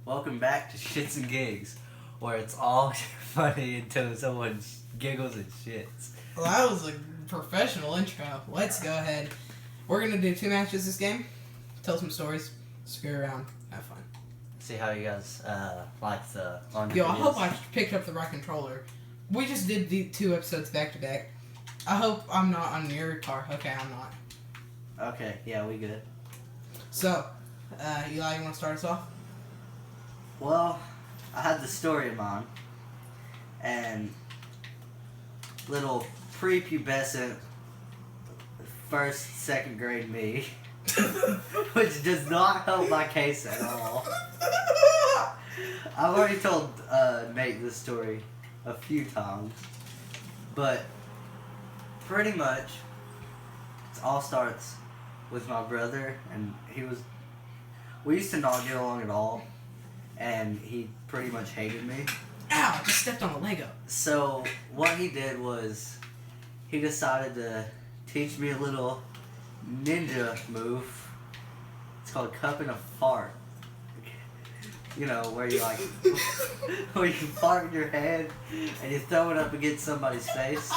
Welcome back to Shits and Gigs, where it's all funny until someone giggles and shits. Well, that was a professional intro. Let's go ahead. We're going to do 2 matches this game. Tell some stories. Screw around. Have fun. See how you guys like the Yo, I hope I picked up the right controller. We just did the 2 episodes back to back. I hope I'm not on your car. Okay, I'm not. Okay, yeah, we good. So, Eli, you want to start us off? Well, I had the story in mind, and little prepubescent first, second grade me, which does not help my case at all. I've already told Nate this story a few times, but pretty much it all starts with my brother, and we used to not get along at all, and he pretty much hated me. Ow, I just stepped on a Lego. So what he did was he decided to teach me a little ninja move. It's called cupping a fart. You know, where you like where you fart in your head and you throw it up against somebody's face.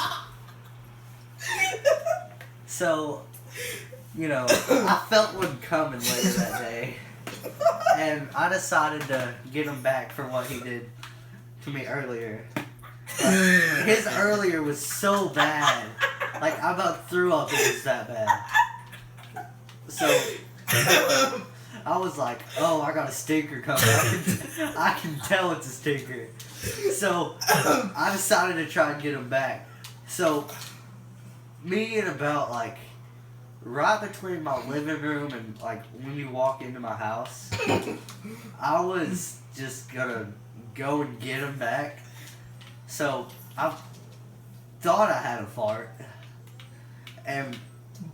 So, you know, I felt one coming later that day, and I decided to get him back for what he did to me earlier. His earlier was so bad. Like, I about threw up, it was that bad. So, I was like, oh, I got a stinker coming. I can tell it's a stinker. So, I decided to try and get him back. So, me and about, like, right between my living room and, like, when you walk into my house, I was just gonna go and get him back. So, I thought I had a fart. And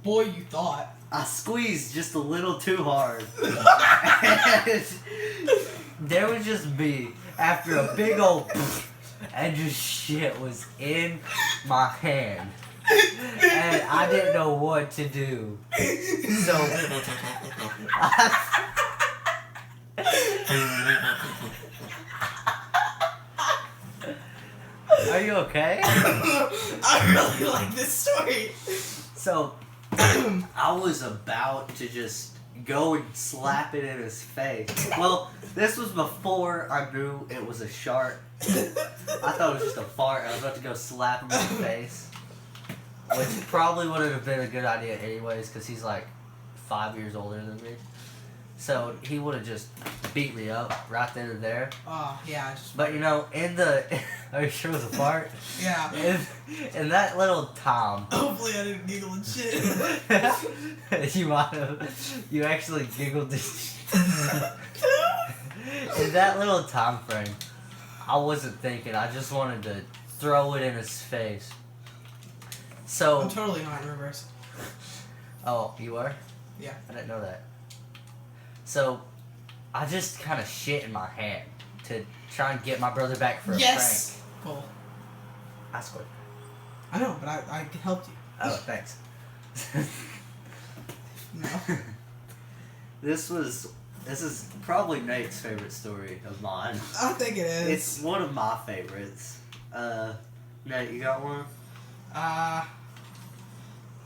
boy, you thought. I squeezed just a little too hard. And there was just me after a big old and just shit was in my hand. And I didn't know what to do. So are you okay? I really like this story. So I was about to just go and slap it in his face. Well, this was before I knew it was a shark. I thought it was just a fart. I was about to go slap him in the face, which probably wouldn't have been a good idea anyways, because he's like 5 years older than me. So he would have just beat me up right then and there. Oh, yeah. But you know, are you sure it was a fart? Yeah. In that little time. Hopefully I didn't giggle and shit. You might have. You actually giggled. In that little time frame, I wasn't thinking. I just wanted to throw it in his face. So. I'm totally not in reverse. Oh, you are? Yeah. I didn't know that. So, I just kind of shit in my hand to try and get my brother back for a yes! Prank. Cool. I scored. I know, but I helped you. Oh, thanks. No. This is probably Nate's favorite story of mine. I think it is. It's one of my favorites. Nate, you got one?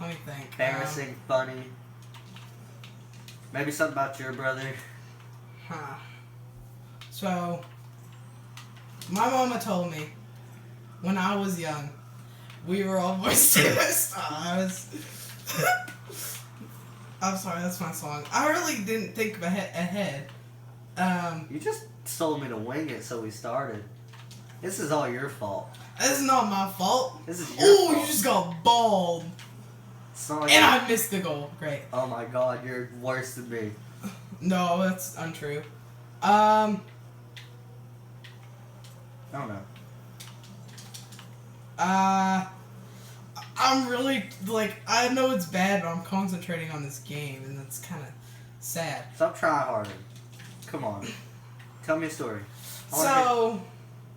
Let me think. Embarrassing, funny. Maybe something about your brother. Huh. So, my mama told me when I was young, we were all boisterous. I'm sorry, that's my song. I really didn't think ahead. You just told me to wing it, so we started. This is all your fault. This is not my fault. This is your fault. Oh, you just got bald. Like and I missed the goal. Great. Oh my god, you're worse than me. No, that's untrue. I don't know. I'm really, like, I know it's bad, but I'm concentrating on this game, and that's kind of sad. Stop trying harder. Come on. Tell me a story. I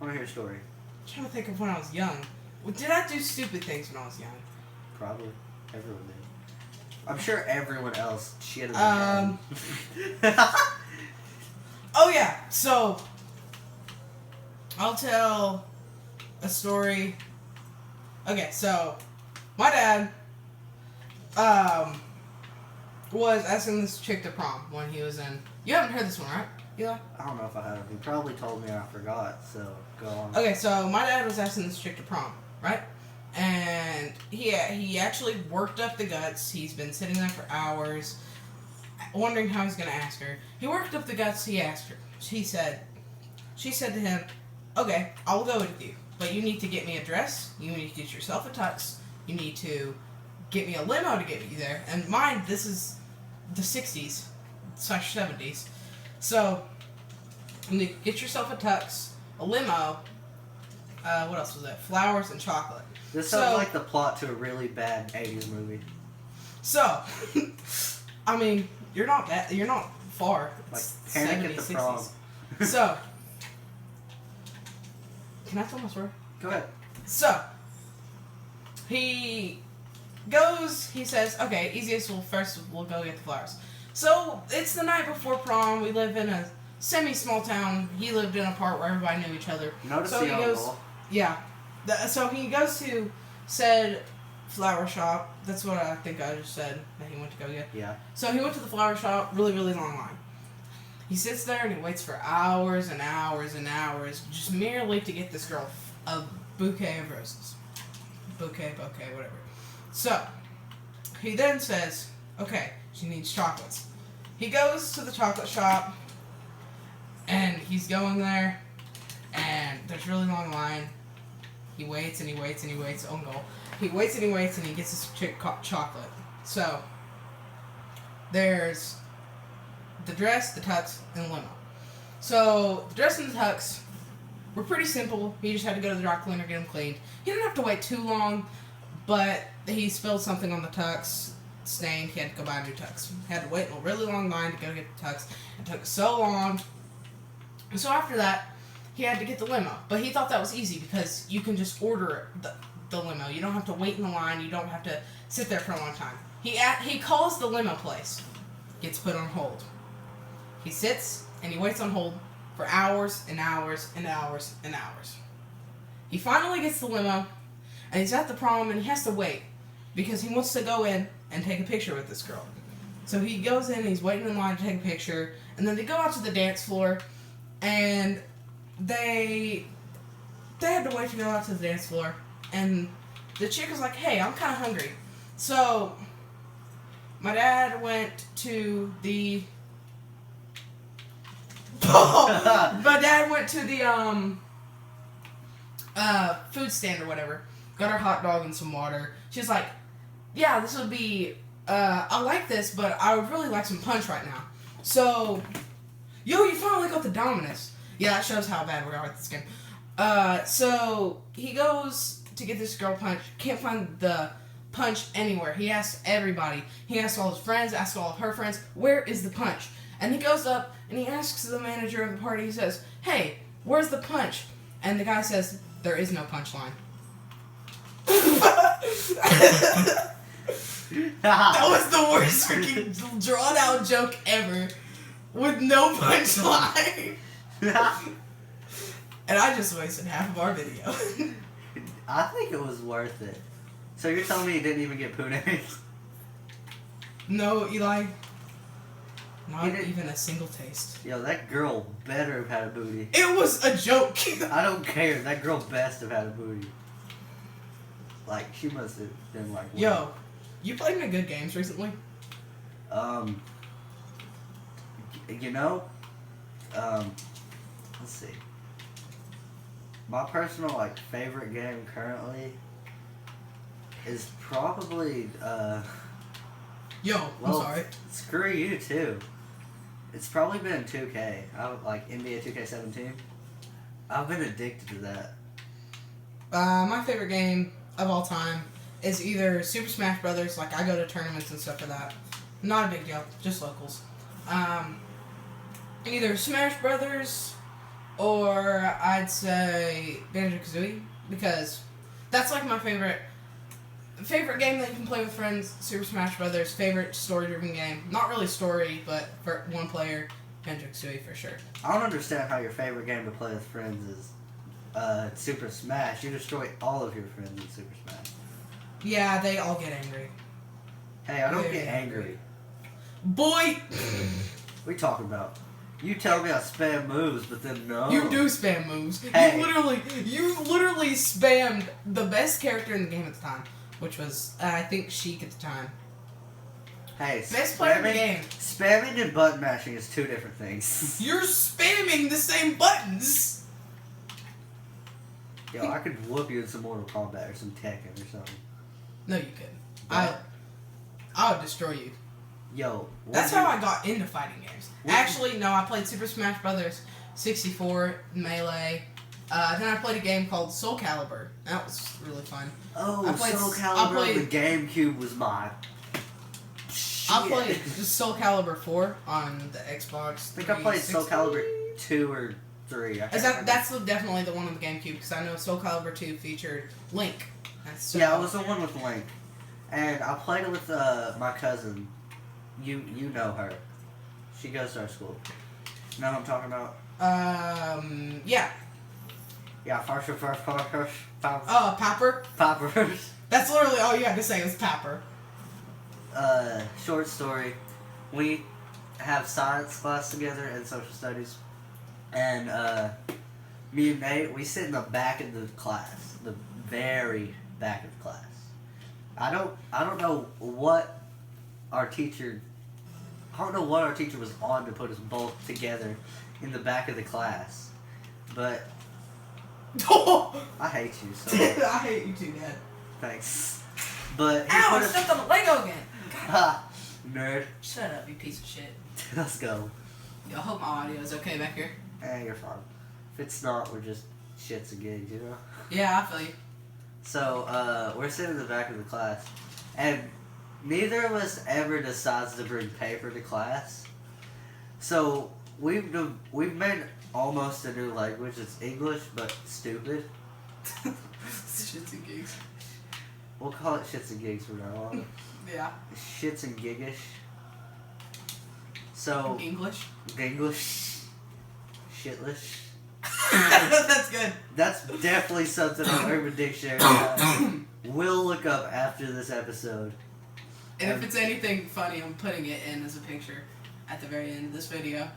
want to hear a story. I'm trying to think of when I was young. Did I do stupid things when I was young? Probably. Everyone did. I'm sure everyone else shit in Oh yeah, so I'll tell a story. Okay, so my dad was asking this chick to prom when he was in. You haven't heard this one, right, Eli? I don't know if I have. He probably told me and I forgot, so go on. Okay, so my dad was asking this chick to prom, right? And he actually worked up the guts. He's been sitting there for hours, wondering how he's going to ask her. He worked up the guts. He asked her. She said to him, okay, I'll go with you, but you need to get me a dress. You need to get yourself a tux. You need to get me a limo to get you there. And mind, this is the 60s/70s. So, you need to get yourself a tux, a limo, what else was that? Flowers and chocolate. This sounds like the plot to a really bad 80s movie. So, I mean, you're not far. Like It's Panic 70s, at the Prom. 60s. So, can I tell my story? Go ahead. So, he goes, he says, okay, easiest, we'll go get the flowers. So, it's the night before prom. We live in a semi-small town. He lived in a part where everybody knew each other. Notice so the he young goes, girl. yeah. So he goes to said flower shop. That's what I think I just said that he went to go get. Yeah. So he went to the flower shop, really, really long line. He sits there and he waits for hours and hours and hours, just merely to get this girl a bouquet of roses. Bouquet, whatever. So, he then says, okay, she needs chocolates. He goes to the chocolate shop, and he's going there, and there's a really long line. He waits and he waits and he waits. Oh no. He waits and he waits and he gets this chick chocolate. So, there's the dress, the tux, and the limo. So, the dress and the tux were pretty simple. He just had to go to the dry cleaner, get them cleaned. He didn't have to wait too long, but he spilled something on the tux, stained. He had to go buy a new tux. He had to wait in a really long line to go get the tux. It took so long. And so after that, he had to get the limo. But he thought that was easy because you can just order the limo. You don't have to wait in the line. You don't have to sit there for a long time. He calls the limo place. Gets put on hold. He sits and he waits on hold for hours and hours and hours and hours. He finally gets the limo, and he's at the prom, and he has to wait because he wants to go in and take a picture with this girl. So he goes in, and he's waiting in line to take a picture, and then they go out to the dance floor, and they had to wait to go out to the dance floor, and the chick was like, hey, I'm kind of hungry. So my dad went to the my dad went to the food stand or whatever. Got her hot dog and some water. She was like, yeah, this would be I like this, but I would really like some punch right now. So, yo, you finally got the Dominus. Yeah, that shows how bad we are at this game. So he goes to get this girl punch. Can't find the punch anywhere. He asks everybody. He asks all his friends, asks all of her friends, where is the punch? And he goes up and he asks the manager of the party, he says, hey, where's the punch? And the guy says, there is no punchline. That was the worst freaking drawn out joke ever. With no punchline. And I just wasted half of our video. I think it was worth it. So you're telling me you didn't even get pune? No, Eli. Not even a single taste. Yo, that girl better have had a booty. It was a joke. I don't care. That girl best have had a booty. Like, she must have been like... Yo, you played any good games recently? You know, let's see. My personal, like, favorite game currently is probably, Yo, well, I'm sorry. Screw you, too. It's probably been 2K. Like, NBA 2K17. I've been addicted to that. My favorite game of all time is either Super Smash Brothers. Like, I go to tournaments and stuff for that. Not a big deal. Just locals. Either Smash Brothers or I'd say Banjo-Kazooie, because that's like my favorite game that you can play with friends. Super Smash Brothers. Favorite story-driven game. Not really story, but for one player. Banjo-Kazooie for sure. I don't understand how your favorite game to play with friends is Super Smash. You destroy all of your friends in Super Smash. Yeah, they all get angry. Hey, I don't get angry. Boy! What are you talking about? You tell me I spam moves, but then no. You do spam moves. Hey. You literally spammed the best character in the game at the time, which was, I think, Sheik at the time. Hey, best player in the game. Spamming and button mashing is two different things. You're spamming the same buttons! Yo, I could whoop you in some Mortal Kombat or some Tekken or something. No, you couldn't. I would destroy you. Yo. That's how I got into fighting games. Actually, no, I played Super Smash Brothers 64, Melee. Then I played a game called Soul Calibur. That was really fun. Oh, Soul Calibur on the GameCube was mine. I played Soul Calibur 4 on the Xbox. I think I played Soul Calibur 2 or 3. That's definitely the one on the GameCube, because I know Soul Calibur 2 featured Link. Yeah, it was the one with Link. And I played it with my cousin. You know her. She goes to our school. You know what I'm talking about? Yeah. Yeah, first. Papper? Poppers. That's literally all you had to say was Papper. Short story. We have science class together and social studies. And, me and Nate, we sit in the back of the class. The very back of the class. I don't know what our teacher was on to put us both together in the back of the class. But I hate you so much. I hate you too, Dad. Thanks. But Ow, I stepped on the Lego again. Ha! Nerd. Shut up, you piece of shit. Let's go. Yo, I hope my audio is okay back here. You're fine. If it's not, we're just shits and gigs, you know? Yeah, I feel you. So, we're sitting in the back of the class, and neither of us ever decides to bring paper to class. So, we've made almost a new language. It's English, but stupid. Shits and gigs. We'll call it shits and gigs from now on. Yeah. Shits and giggish. So... English? English. Shitlish. That's good. That's definitely something on Urban Dictionary we'll look up after this episode. And if it's anything funny, I'm putting it in as a picture at the very end of this video.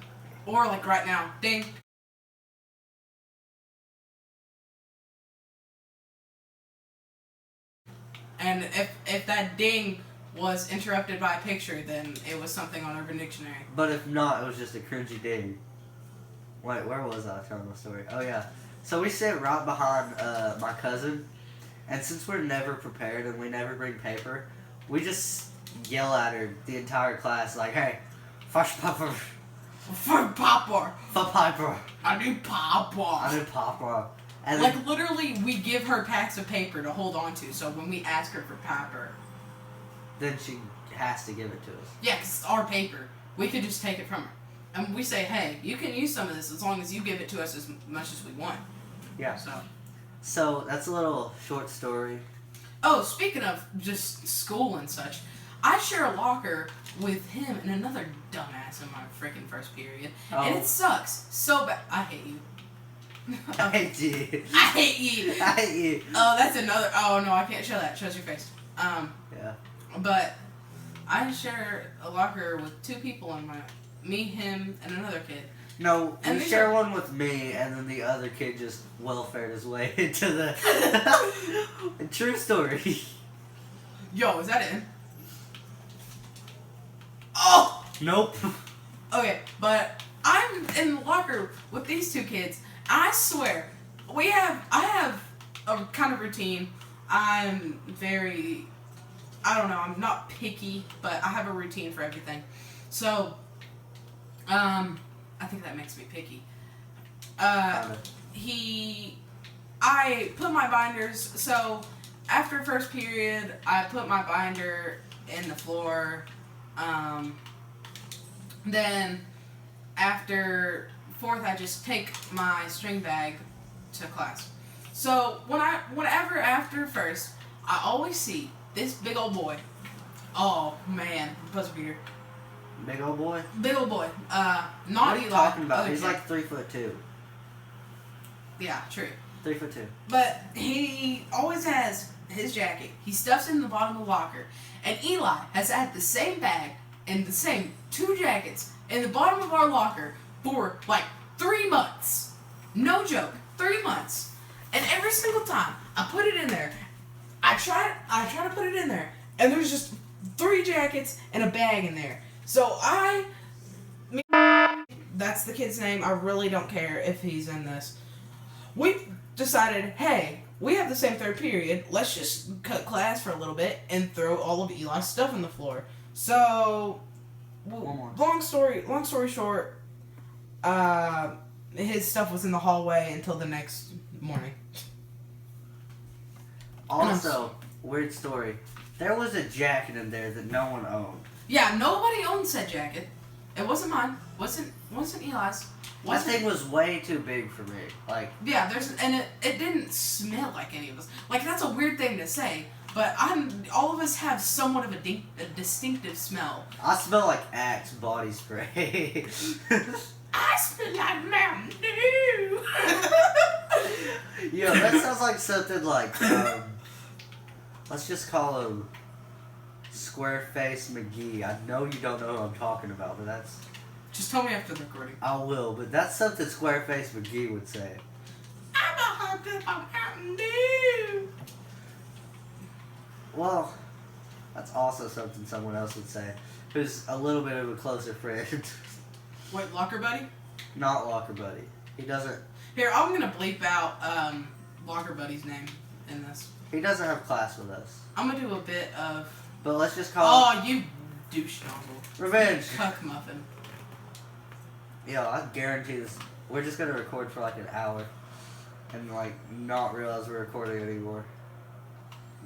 Or like right now. Ding. And if that ding was interrupted by a picture, then it was something on Urban Dictionary. But if not, it was just a cringy ding. Wait, where was I telling the story? Oh, yeah. So we sit right behind my cousin, and since we're never prepared and we never bring paper, we just yell at her the entire class, like, hey, first paper. For Papa. For paper. I need Papa. I need paper. And like, then, literally, we give her packs of paper to hold on to, so when we ask her for paper... Then she has to give it to us. Yeah, because it's our paper. We could just take it from her. And we say, hey, you can use some of this as long as you give it to us as much as we want. Yeah. So that's a little short story. Oh, speaking of just school and such, I share a locker with him and another dumbass in my freaking first period. Oh. And it sucks so bad. I hate you. I hate you. I hate you. I hate you. Oh, that's another... Oh, no, I can't show that. Shows your face. Yeah. But I share a locker with two people in my... Me, him, and another kid. No, and we share one with me, and then the other kid just welfared his way into the... True story. Yo, is that it? Oh! Nope. Okay, but I'm in the locker with these two kids. I swear, I have a kind of routine. I'm very... I don't know, I'm not picky, but I have a routine for everything. So... I think that makes me picky. I put my binders, so after first period, I put my binder in the floor, then after fourth, I just take my string bag to class. So, whenever after first, I always see this big old boy. Oh, man, buzzer beater. Big old boy? Big old boy. Not What are you Eli. talking about? Other He's kid. like 3'2". Yeah, true. 3'2". But he always has his jacket. He stuffs it in the bottom of the locker. And Eli has had the same bag and the same 2 jackets in the bottom of our locker for like 3 months. No joke. 3 months. And every single time I put it in there, I try to put it in there, and there's just 3 jackets and a bag in there. So that's the kid's name. I really don't care if he's in this. We decided, hey, we have the same third period. Let's just cut class for a little bit and throw all of Eli's stuff on the floor. So, long story short, his stuff was in the hallway until the next morning. Also, weird story. There was a jacket in there that no one owned. Yeah, nobody owned said jacket. It wasn't mine. Wasn't Eli's. That thing was way too big for me. Like, yeah, it didn't smell like any of us. Like, that's a weird thing to say, but all of us have somewhat of a distinctive smell. I smell like Axe body spray. I smell like Mountain Dew. Yo, that sounds like something like, let's just call him Squareface McGee. I know you don't know who I'm talking about, but that's... Just tell me after the recording. I will, but that's something Squareface McGee would say. I'm a hooked up on Mountain Dew. Well, that's also something someone else would say, who's a little bit of a closer friend. Wait, Locker Buddy? Not Locker Buddy. He doesn't... Here, I'm gonna bleep out Locker Buddy's name in this. He doesn't have class with us. I'm gonna do a bit of... But let's just call him... Oh, you douche nozzle. Revenge. Cuck muffin. Yo, I guarantee this. We're just gonna record for like an hour, and like not realize we're recording anymore.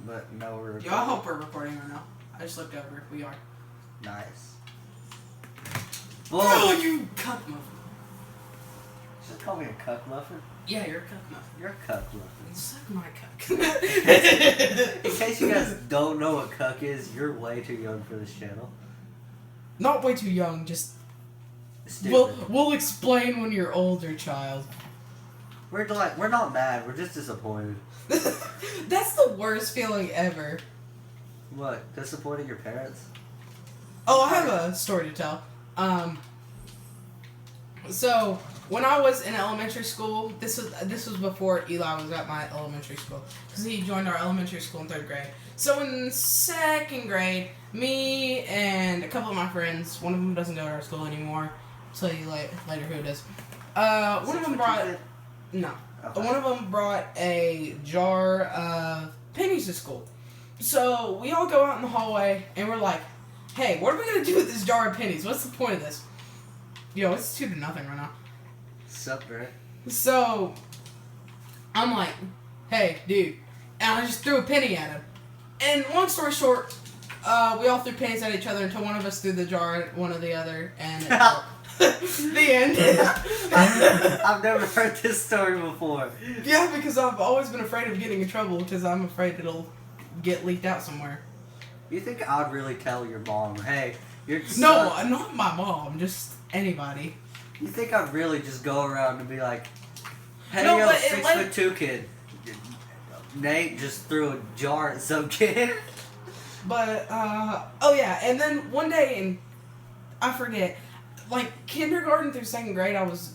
But no, we're recording. Yo, I hope we're recording right now. I just looked over. We are. Nice. Oh, you cuck muffin. Just call me a cuck muffin. Yeah, you're a cuck muffin. You're a cuck muffin. Suck my cuck. In case you guys don't know what cuck is, you're way too young for this channel. Not way too young. Just. We'll explain when you're older, child. We're not mad. We're just disappointed. That's the worst feeling ever. What? Disappointing your parents? Oh, I have a story to tell. So when I was in elementary school, this was before Eli was at my elementary school, because he joined our elementary school in 3rd grade. So in 2nd grade, me and a couple of my friends, one of them doesn't go to our school anymore. I'll tell you later who it is. One of them brought... No. Okay. One of them brought a jar of pennies to school. So we all go out in the hallway, and we're like, hey, what are we going to do with this jar of pennies? What's the point of this? Yo, it's 2-0 right now. Sup, bro? So, I'm like, hey, dude. And I just threw a penny at him. And long story short, we all threw pennies at each other until one of us threw the jar at one of the other, and the end. I've never heard this story before. Yeah, because I've always been afraid of getting in trouble, because I'm afraid it'll get leaked out somewhere. You think I'd really tell your mom, hey, your son... No, not my mom, just anybody. You think I'd really just go around and be like, hey, no, yo, but 6'2" kid. Nate just threw a jar at some kid. But, oh yeah, and then one day in, I forget, like, kindergarten through 2nd grade, I was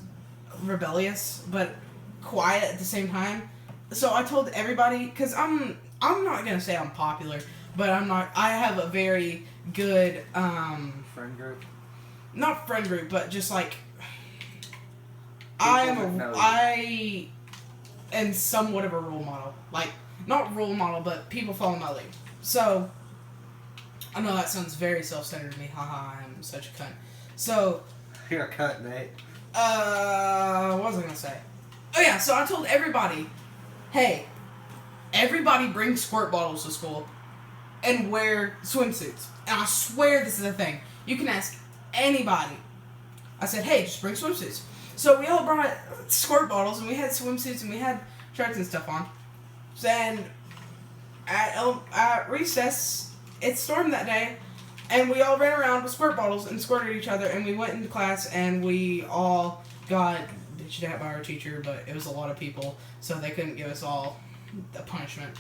rebellious, but quiet at the same time. So I told everybody, because I'm not going to say I'm popular, but I have a very good, friend group? Not friend group, but just like, I am somewhat of a role model. Like, not role model, but people follow my lead. So, I know that sounds very self-centered to me. Haha, I'm such a cunt. So... You're a cunt, Nate. What was I going to say? Oh yeah, so I told everybody, hey, everybody bring squirt bottles to school and wear swimsuits. And I swear this is a thing. You can ask anybody. I said, hey, just bring swimsuits. So we all brought squirt bottles, and we had swimsuits, and we had shirts and stuff on. Then, at recess, it stormed that day, And we all ran around with squirt bottles and squirted each other, and we went into class, and we all got bitched at by our teacher, but it was a lot of people, so they couldn't give us all the punishment.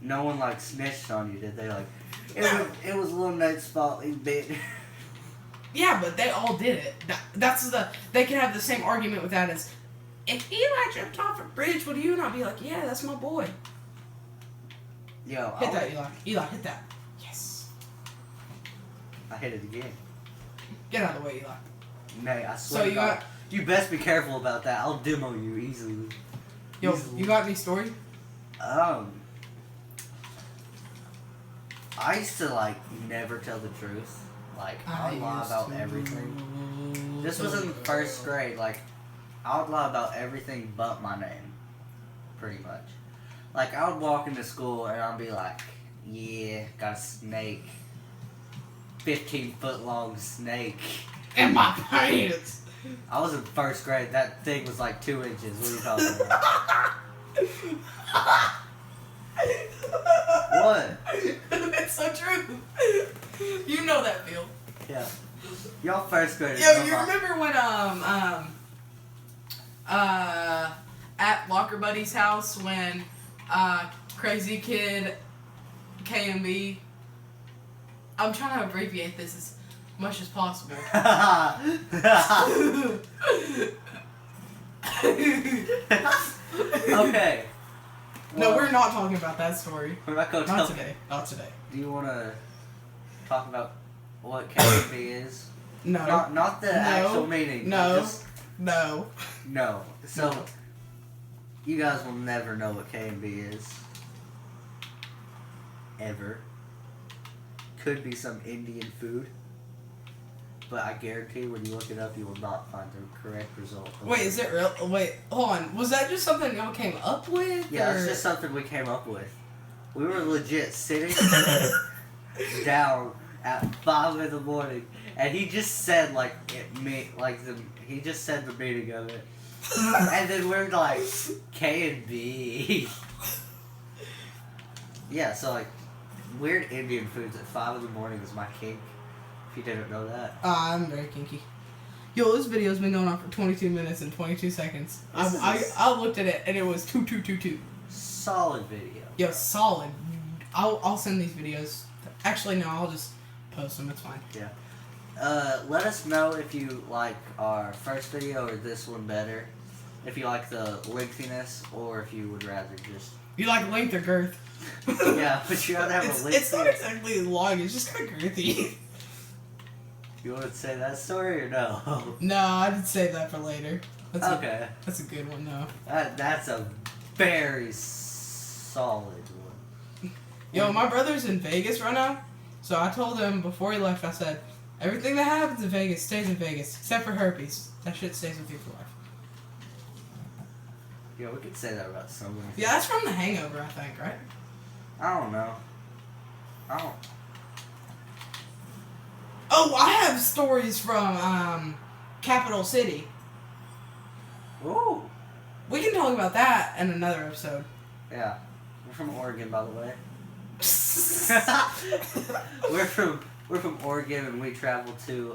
No one like snitched on you, did they? Like, it was Little Nate's fault. He bit. Yeah, but they all did it. They can have the same argument with that as, if Eli jumped off a bridge, would you not be like, yeah, that's my boy? Yo, Hit that, Eli. Eli, hit that. Yes. I hit it again. Get out of the way, Eli. Nate, I swear to God, you best be careful about that. I'll demo you easily. Yo, you got any story? I used to like never tell the truth. Like I would lie about everything. This was in first grade. Like I would lie about everything but my name, pretty much. Like I would walk into school and I'd be like, "Yeah, got a snake, 15-foot long snake in my pants." I was in first grade. That thing was like 2 inches. What are you talking about? What? That's so true. You know that, Phil. Yeah. Y'all first graders. Yo, you remember when at Locker Buddy's house when Crazy Kid KMB, I'm trying to abbreviate this as much as possible. Okay. No, we're not talking about that story. We're not going to Not today. Not today. Do you want to talk about what KMB is? No. Not the actual meaning. No. No. So, No. you guys will never know what KMB is. Ever. Could be some Indian food. But I guarantee when you look it up, you will not find the correct result. Wait, is it real? Wait, hold on. Was that just something y'all came up with? Yeah, it's just something we came up with. We were legit sitting down at 5 in the morning, and he just said he just said the meaning of it, and then we're like K and B. Yeah, so like weird Indian foods at 5 in the morning is my kink. If you didn't know that. I'm very kinky. Yo, this video's been going on for 22 minutes and 22 seconds. I looked at it and it was 2. Solid video. Yo, solid. I'll send these videos. Actually, no, I'll just post them. It's fine. Yeah. Let us know if you like our first video or this one better. If you like the lengthiness or if you would rather just... You like length or girth? Yeah, but you gotta have a length. It's not exactly as long. It's just kind of girthy. You want to say that story or no? No, I did save that for later. Okay. That's a good one, though. That's a very solid one. Yo, my brother's in Vegas right now, so I told him before he left, I said, everything that happens in Vegas stays in Vegas, except for herpes. That shit stays with you for life. Yeah, we could say that about so many things. Yeah, that's from The Hangover, I think, right? I don't know. Oh, I have stories from Capital City. Ooh. We can talk about that in another episode. Yeah. We're from Oregon, by the way. We're from Oregon, and we travel to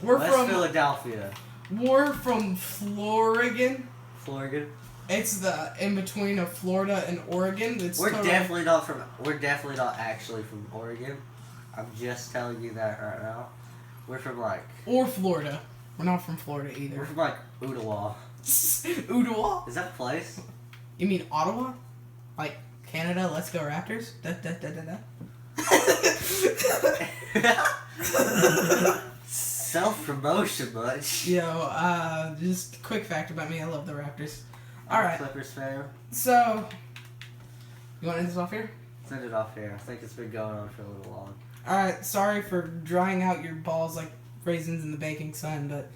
West Philadelphia. We're from Florigan. Florigan. It's the in between of Florida and Oregon. We're definitely not actually from Oregon. I'm just telling you that right now. We're from or Florida. We're not from Florida either. We're from Ottawa. Ottawa? Is that a place? You mean Ottawa? Like Canada? Let's go Raptors. Da. Self-promotion much. Yo, just a quick fact about me. I love the Raptors. Alright. Clippers fan. So, you want to end this off here? Send it off here. I think it's been going on for a little long. Alright, sorry for drying out your balls like raisins in the baking sun, but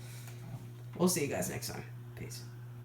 we'll see you guys next time. Peace.